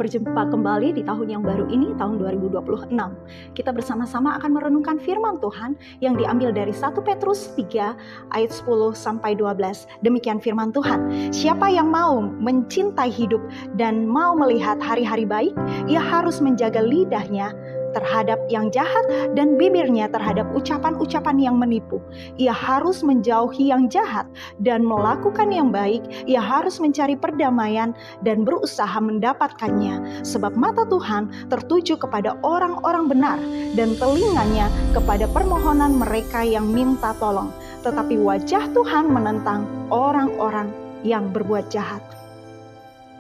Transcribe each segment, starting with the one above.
berjumpa kembali di tahun yang baru ini, tahun 2026. Kita bersama-sama akan merenungkan firman Tuhan yang diambil dari 1 Petrus 3 ayat 10 sampai 12. Demikian firman Tuhan. Siapa yang mau mencintai hidup dan mau melihat hari-hari baik, ia harus menjaga lidahnya terhadap yang jahat dan bibirnya terhadap ucapan-ucapan yang menipu. Ia harus menjauhi yang jahat dan melakukan yang baik. Ia harus mencari perdamaian dan berusaha mendapatkannya. Sebab mata Tuhan tertuju kepada orang-orang benar dan telinganya kepada permohonan mereka yang minta tolong. Tetapi wajah Tuhan menentang orang-orang yang berbuat jahat.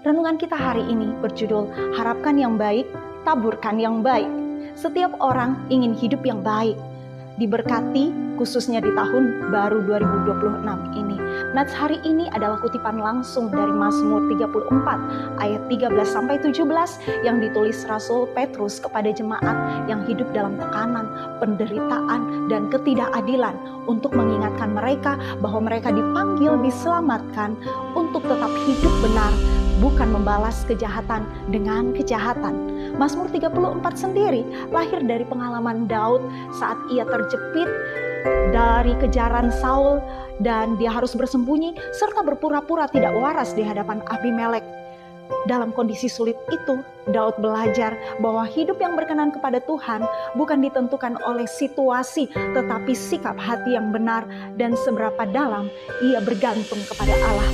Renungan kita hari ini berjudul Harapkan yang baik, taburkan yang baik. Setiap orang ingin hidup yang baik, diberkati khususnya di tahun baru 2026 ini. Nats hari ini adalah kutipan langsung dari Mazmur 34 ayat 13-17 yang ditulis Rasul Petrus kepada jemaat yang hidup dalam tekanan, penderitaan, dan ketidakadilan, untuk mengingatkan mereka bahwa mereka dipanggil diselamatkan untuk tetap hidup benar, bukan membalas kejahatan dengan kejahatan. Mazmur 34 sendiri lahir dari pengalaman Daud saat ia terjepit dari kejaran Saul dan dia harus bersembunyi serta berpura-pura tidak waras di hadapan Abimelek. Dalam kondisi sulit itu, Daud belajar bahwa hidup yang berkenan kepada Tuhan bukan ditentukan oleh situasi, tetapi sikap hati yang benar dan seberapa dalam ia bergantung kepada Allah.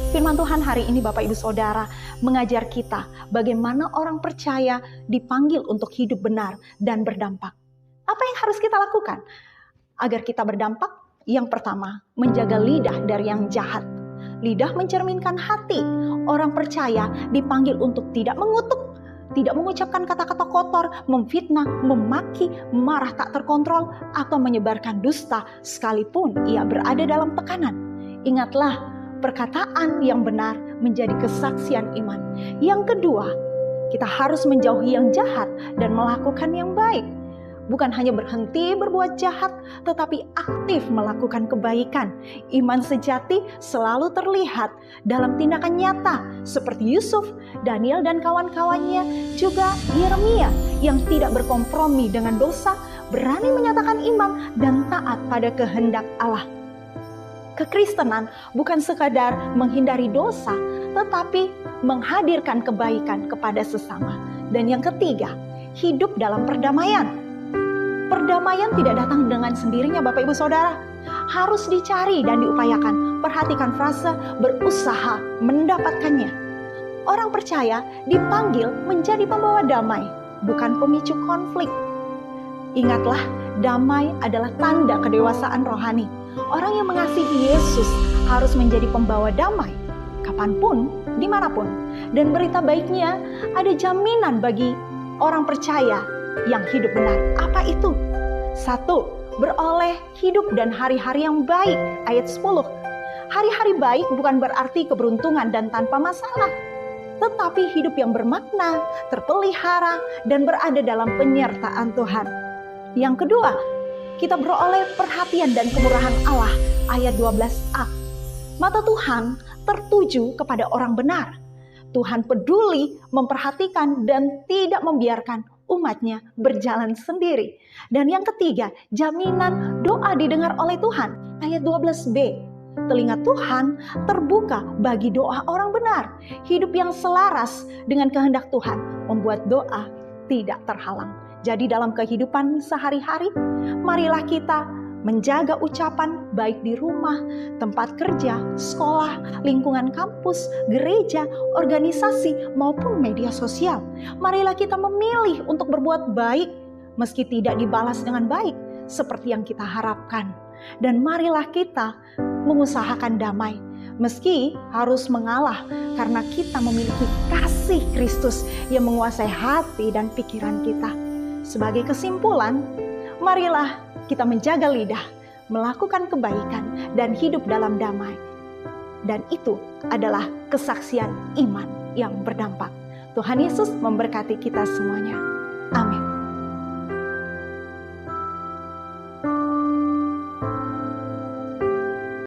Firman Tuhan hari ini Bapak Ibu Saudara mengajar kita bagaimana orang percaya dipanggil untuk hidup benar dan berdampak. Apa yang harus kita lakukan agar kita berdampak? Yang pertama, menjaga lidah dari yang jahat. Lidah mencerminkan hati. Orang percaya dipanggil untuk tidak mengutuk, tidak mengucapkan kata-kata kotor, memfitnah, memaki, marah tak terkontrol, atau menyebarkan dusta sekalipun ia berada dalam tekanan. Ingatlah, perkataan yang benar menjadi kesaksian iman. Yang kedua, kita harus menjauhi yang jahat dan melakukan yang baik. Bukan hanya berhenti berbuat jahat, tetapi aktif melakukan kebaikan. Iman sejati selalu terlihat dalam tindakan nyata, seperti Yusuf, Daniel dan kawan-kawannya, juga Yeremia yang tidak berkompromi dengan dosa, berani menyatakan iman dan taat pada kehendak Allah. Kekristenan bukan sekadar menghindari dosa, tetapi menghadirkan kebaikan kepada sesama. Dan yang ketiga, hidup dalam perdamaian. Perdamaian tidak datang dengan sendirinya Bapak Ibu Saudara. Harus dicari dan diupayakan. Perhatikan frase berusaha mendapatkannya. Orang percaya dipanggil menjadi pembawa damai, bukan pemicu konflik. Ingatlah, damai adalah tanda kedewasaan rohani. Orang yang mengasihi Yesus harus menjadi pembawa damai, kapanpun, dimanapun. Dan berita baiknya, ada jaminan bagi orang percaya yang hidup benar. Apa itu? 1. Beroleh hidup dan hari-hari yang baik. Ayat 10. Hari-hari baik bukan berarti keberuntungan dan tanpa masalah, tetapi hidup yang bermakna, terpelihara, dan berada dalam penyertaan Tuhan. Yang kedua, kita beroleh perhatian dan kemurahan Allah. Ayat 12a. Mata Tuhan tertuju kepada orang benar. Tuhan peduli, memperhatikan, dan tidak membiarkan umatnya berjalan sendiri. Dan yang ketiga, jaminan doa didengar oleh Tuhan. Ayat 12b. Telinga Tuhan terbuka bagi doa orang benar. Hidup yang selaras dengan kehendak Tuhan membuat doa tidak terhalang. Jadi dalam kehidupan sehari-hari, marilah kita menjaga ucapan baik di rumah, tempat kerja, sekolah, lingkungan kampus, gereja, organisasi, maupun media sosial. Marilah kita memilih untuk berbuat baik meski tidak dibalas dengan baik seperti yang kita harapkan. Dan marilah kita mengusahakan damai meski harus mengalah karena kita memiliki kasih Kristus yang menguasai hati dan pikiran kita. Sebagai kesimpulan, marilah kita menjaga lidah, melakukan kebaikan, dan hidup dalam damai. Dan itu adalah kesaksian iman yang berdampak. Tuhan Yesus memberkati kita semuanya.